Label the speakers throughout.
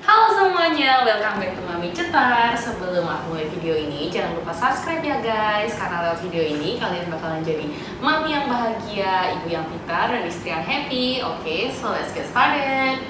Speaker 1: Halo semuanya, welcome back to Mami Cetar. Sebelum aku mulai video ini, jangan lupa subscribe ya guys. Karena lewat video ini, kalian bakalan jadi mami yang bahagia, ibu yang pintar, dan istri yang happy. Oke, so let's get started.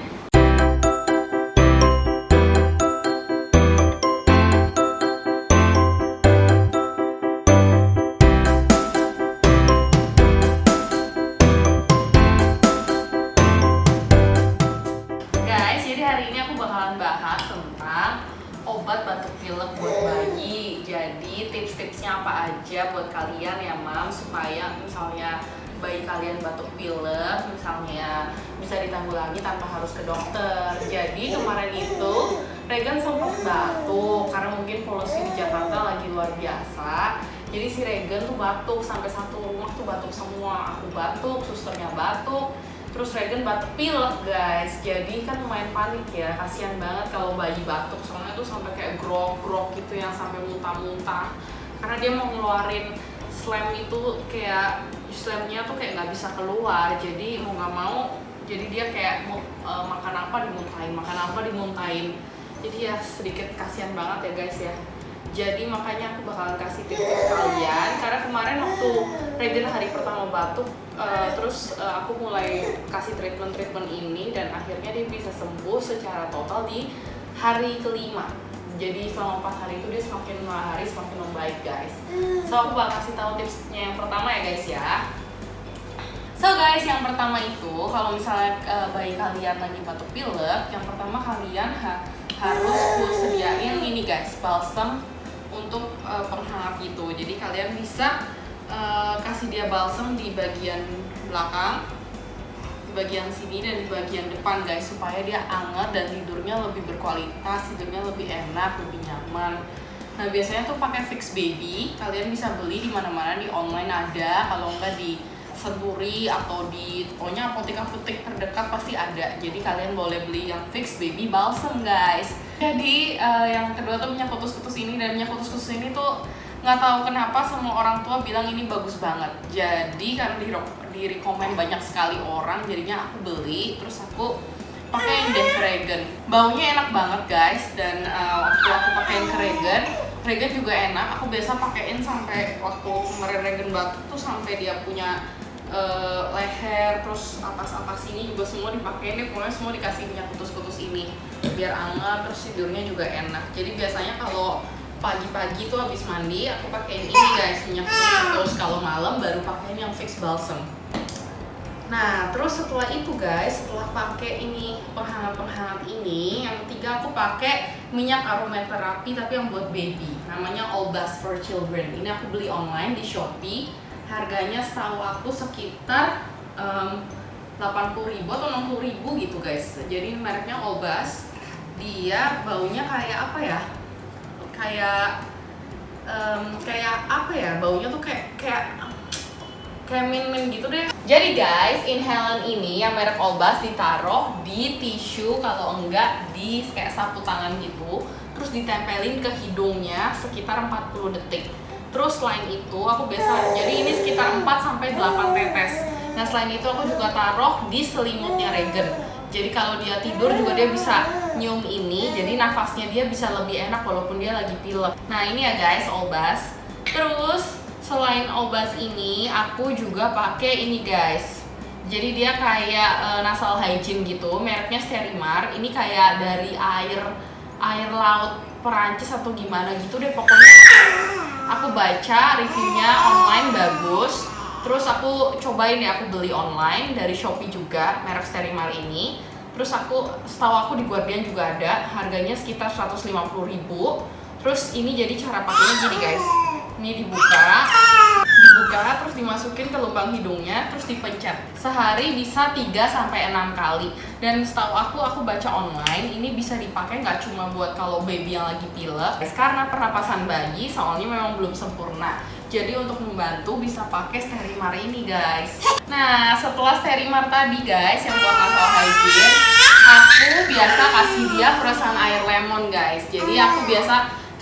Speaker 1: Hari ini aku bakalan bahas tentang obat batuk pilek buat bayi. Jadi tips-tipsnya apa aja buat kalian ya mam, supaya misalnya bayi kalian batuk pilek misalnya bisa ditanggulangi tanpa harus ke dokter. Jadi kemarin itu Regan sempat batuk karena mungkin polusi di Jakarta lagi luar biasa. Jadi si Regan tuh batuk sampai satu rumah tuh batuk semua. Aku batuk, susternya batuk. Terus Regan batuk pilek guys, jadi kan lumayan panik ya, kasihan banget kalau bayi batuk, soalnya tuh sampai kayak grog-grog gitu yang sampai muntah-muntah. Karena dia mau ngeluarin slam itu, kayak slamnya tuh kayak nggak bisa keluar, jadi mau nggak mau, jadi dia kayak mau makan apa dimuntahin. Jadi ya sedikit kasihan banget ya guys ya. Jadi makanya aku bakalan kasih tips kalian, karena kemarin waktu Regan hari pertama batuk, terus aku mulai kasih treatment ini dan akhirnya dia bisa sembuh secara total di hari kelima. Jadi selama 4 hari itu dia semakin membaik guys. So aku bakal kasih tahu tipsnya yang pertama ya guys ya. So guys, yang pertama itu kalau misalnya bayi kalian lagi batuk pilek, yang pertama kalian harus sediain ini guys, balsam untuk penghangat gitu. Jadi kalian bisa kasih dia balsam di bagian belakang, di bagian sini dan di bagian depan guys, supaya dia hangat dan tidurnya lebih berkualitas, tidurnya lebih enak, lebih nyaman. Nah biasanya tuh pakai Fix Baby, kalian bisa beli di mana-mana, di online ada, kalau enggak di Senturi atau di pokoknya apotek terdekat pasti ada. Jadi kalian boleh beli yang Fix Baby balsam guys. Jadi yang kedua tuh minyak kutus-kutus ini, dan minyak kutus-kutus ini tuh nggak tahu kenapa semua orang tua bilang ini bagus banget. Jadi karena di rekomen banyak sekali orang, jadinya aku beli, terus aku pakein deh ke Regan. Baunya enak banget guys, dan waktu aku pakein ke Regan juga enak. Aku biasa pakein sampai waktu kemarin Regan batuk tuh sampai dia punya leher, terus atas sini juga semua dipakein deh, pokoknya semua dikasih minyak kutus-kutus ini biar hangat, terus tidurnya juga enak. Jadi biasanya kalau pagi-pagi tuh habis mandi aku pakein ini guys, minyak kutus, kalau malam baru pakein yang Fix Balsam. Nah terus setelah itu guys, setelah pakai ini penghangat ini, yang ketiga aku pakai minyak aromaterapi tapi yang buat baby, namanya Olbas for Children. Ini aku beli online di Shopee. Harganya setahu aku sekitar 80.000 atau 60.000 gitu guys. Jadi mereknya Olbas. Dia baunya kayak apa ya? Kayak apa ya? Baunya tuh kayak mint gitu deh. Jadi guys, inhalan ini yang merek Olbas ditaruh di tisu, kalau enggak di kayak sapu tangan gitu, terus ditempelin ke hidungnya sekitar 40 detik. Terus selain itu aku biasa, jadi ini sekitar 4-8 tetes. Nah selain itu aku juga taruh di selimutnya Regan. Jadi kalau dia tidur juga dia bisa nyium ini, jadi nafasnya dia bisa lebih enak walaupun dia lagi pilek. Nah ini ya guys, Olbas. Terus selain Olbas ini, aku juga pakai ini guys. Jadi dia kayak nasal hygiene gitu, mereknya Sterimar. Ini kayak dari air laut Perancis atau gimana gitu deh pokoknya. Aku baca reviewnya online bagus, terus aku cobain ya, aku beli online dari Shopee juga, merek Sterimar ini. Terus setahu aku di Guardian juga ada, harganya sekitar 150.000. Terus ini jadi cara pakainya gini guys, ini dibuka, terus dimasukin ke lubang hidungnya, terus dipencet. Sehari bisa 3-6 kali. Dan setahu aku baca online, ini bisa dipakai nggak cuma buat kalau baby yang lagi pilek, karena pernapasan bayi soalnya memang belum sempurna. Jadi untuk membantu bisa pakai Sterimar ini guys. Nah setelah Sterimar tadi guys, yang buat nasal hygiene, aku biasa kasih dia peresan air lemon guys. Jadi aku biasa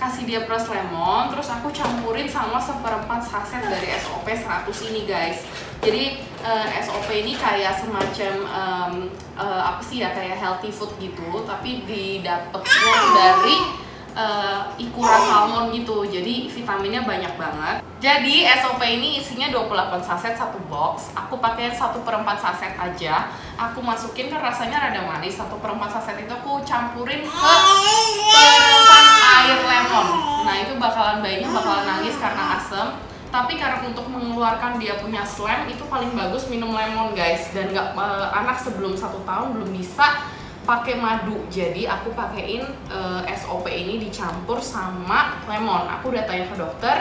Speaker 1: kasih dia peras lemon, terus aku campurin sama 1/4 saset dari SOP 100 ini guys. Jadi SOP ini kayak semacam apa sih ya, kayak healthy food gitu, tapi didapetnya dari Ikura salmon gitu, jadi vitaminnya banyak banget. Jadi SOP ini isinya 28 saset 1 box. Aku pakai 1/4 saset aja. Aku masukin kan rasanya rada manis. 1/4 saset itu aku campurin ke peresan air lemon. Nah itu bayinya bakalan nangis karena asem. Tapi karena untuk mengeluarkan dia punya slam itu paling bagus minum lemon guys. Dan anak sebelum 1 tahun belum bisa pakai madu, jadi aku pakein SOP ini dicampur sama lemon. Aku udah tanya ke dokter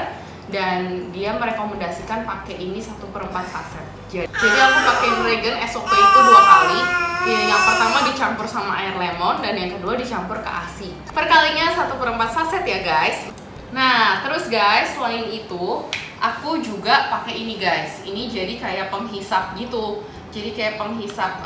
Speaker 1: dan dia merekomendasikan pakai ini 1/4 saset. Jadi aku pakein Regen SOP itu 2 kali. Yang pertama dicampur sama air lemon dan yang kedua dicampur ke ASI. Perkalinya 1/4 saset ya guys. Nah terus guys, selain itu aku juga pakai ini guys. Ini jadi kayak penghisap gitu. Jadi kayak penghisap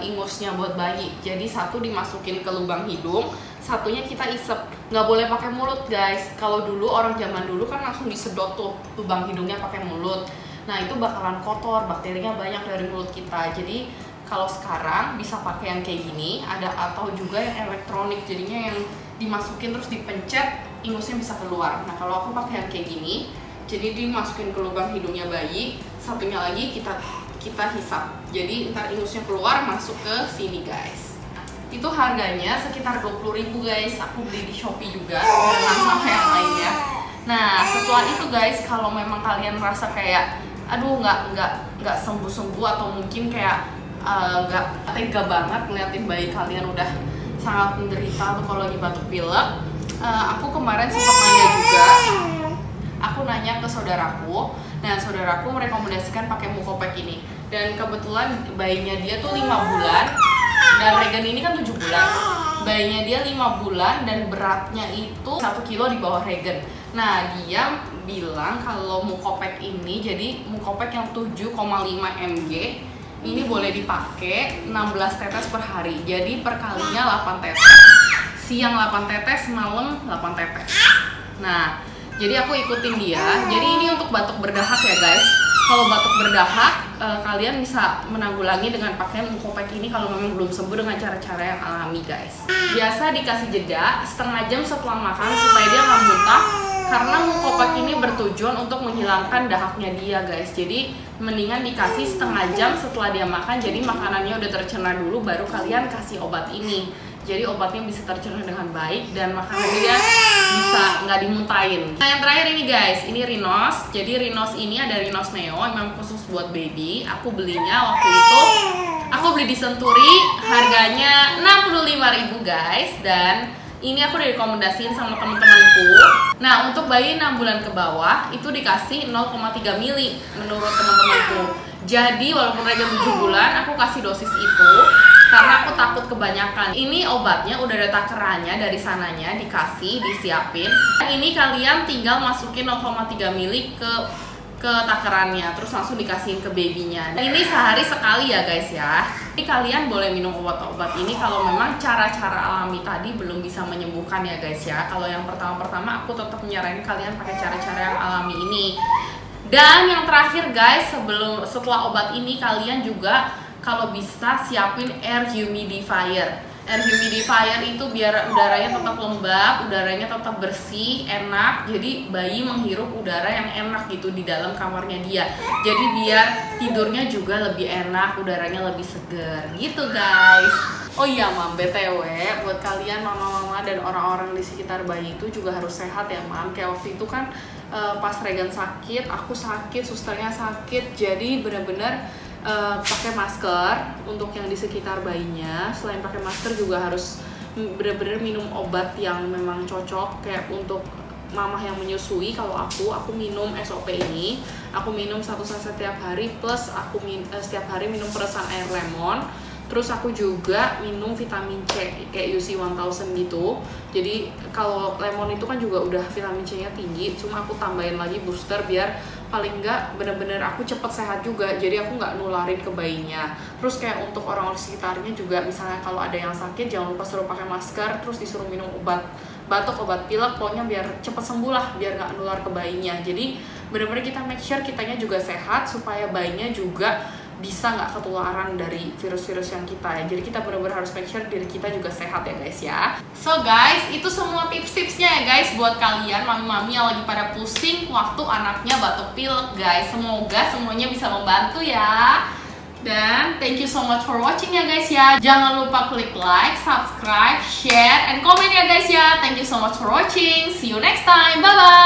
Speaker 1: ingusnya buat bayi. Jadi satu dimasukin ke lubang hidung, satunya kita isep. Nggak boleh pakai mulut guys. Kalau dulu orang zaman dulu kan langsung disedot tuh lubang hidungnya pakai mulut. Nah itu bakalan kotor, bakterinya banyak dari mulut kita. Jadi kalau sekarang bisa pakai yang kayak gini, atau juga yang elektronik. Jadinya yang dimasukin terus dipencet, ingusnya bisa keluar. Nah kalau aku pakai yang kayak gini, jadi dimasukin ke lubang hidungnya bayi, satunya lagi kita hisap, jadi ntar ingusnya keluar masuk ke sini guys. Itu harganya sekitar 20.000 guys. Aku beli di Shopee juga dengan sama yang lainnya. Nah setelah itu guys, kalau memang kalian merasa kayak aduh nggak sembuh atau mungkin kayak nggak tega banget ngeliatin bayi kalian udah sangat menderita atau kalau lagi batuk pilek, aku kemarin sempat nanya juga. Aku nanya ke saudaraku. Nah saudaraku merekomendasikan pakai Mucopek ini. Dan kebetulan bayinya dia tuh 5 bulan dan Regen ini kan 7 bulan. Bayinya dia 5 bulan dan beratnya itu 1 kilo di bawah Regen. Nah dia bilang kalau Mucopek ini, jadi Mucopek yang 7,5 mg ini boleh dipakai 16 tetes per hari. Jadi perkalinya 8 tetes. Siang 8 tetes, malam 8 tetes. Nah jadi aku ikutin dia. Jadi ini untuk batuk berdahak ya guys. Kalau batuk berdahak, kalian bisa menanggulangi dengan pakaian Mucopek ini kalau memang belum sembuh dengan cara-cara yang alami guys. Biasa dikasih jeda setengah jam setelah makan supaya dia nggak muntah. Karena Mucopek ini bertujuan untuk menghilangkan dahaknya dia guys. Jadi mendingan dikasih setengah jam setelah dia makan. Jadi makanannya udah tercerna dulu baru kalian kasih obat ini. Jadi obatnya bisa tercerna dengan baik dan makanannya dia bisa nggak dimuntahin. Nah yang terakhir ini guys, ini Rhinos. Jadi Rhinos ini ada Rhinos Neo, memang khusus buat baby. Aku belinya waktu itu, aku beli di Senturi, harganya 65.000 guys. Dan ini aku direkomendasiin sama temen-temenku. Nah untuk bayi 6 bulan ke bawah itu dikasih 0,3 mili menurut teman-temanku. Jadi walaupun mereka 7 bulan, aku kasih dosis itu karena aku takut kebanyakan. Ini obatnya udah ada takarannya dari sananya, dikasih, disiapin. Ini kalian tinggal masukin 0,3 mili ke takarannya, terus langsung dikasihin ke babynya. Ini sehari sekali ya guys ya. Ini kalian boleh minum obat-obat ini kalau memang cara-cara alami tadi belum bisa menyembuhkan ya guys ya. Kalau yang pertama-pertama aku tetap nyaranin kalian pakai cara-cara yang alami ini. Dan yang terakhir guys, setelah obat ini kalian juga kalau bisa siapin air humidifier. Air humidifier itu biar udaranya tetap lembab, udaranya tetap bersih, enak. Jadi bayi menghirup udara yang enak gitu di dalam kamarnya dia. Jadi biar tidurnya juga lebih enak, udaranya lebih seger gitu guys. Oh iya mam, BTW buat kalian mama-mama dan orang-orang di sekitar bayi itu juga harus sehat ya mam. Kayak waktu itu kan pas Regen sakit, aku sakit, susternya sakit. Jadi bener-bener pakai masker untuk yang di sekitar bayinya. Selain pakai masker juga harus bener-bener minum obat yang memang cocok. Kayak untuk mamah yang menyusui, kalau aku minum SOP ini, aku minum 1 saset setiap hari, plus aku setiap hari minum peresan air lemon. Terus aku juga minum vitamin C kayak UC 1000 gitu. Jadi kalau lemon itu kan juga udah vitamin C nya tinggi, cuma aku tambahin lagi booster biar paling enggak bener-bener aku cepet sehat juga, jadi aku nggak nularin ke bayinya. Terus kayak untuk orang-orang sekitarnya juga, misalnya kalau ada yang sakit jangan lupa suruh pakai masker, terus disuruh minum obat batuk, obat pilek, pokoknya biar cepet sembuh lah, biar nggak nular ke bayinya. Jadi bener-bener kita make sure kitanya juga sehat supaya bayinya juga bisa nggak ketularan dari virus-virus yang kita ya. Jadi kita benar-benar harus make sure diri kita juga sehat ya guys ya. So guys, itu semua tips-tipsnya ya guys buat kalian mami-mami yang lagi pada pusing waktu anaknya batuk pilek guys. Semoga semuanya bisa membantu ya. Dan thank you so much for watching ya guys ya. Jangan lupa klik like, subscribe, share, and comment ya guys ya. Thank you so much for watching. See you next time. Bye bye.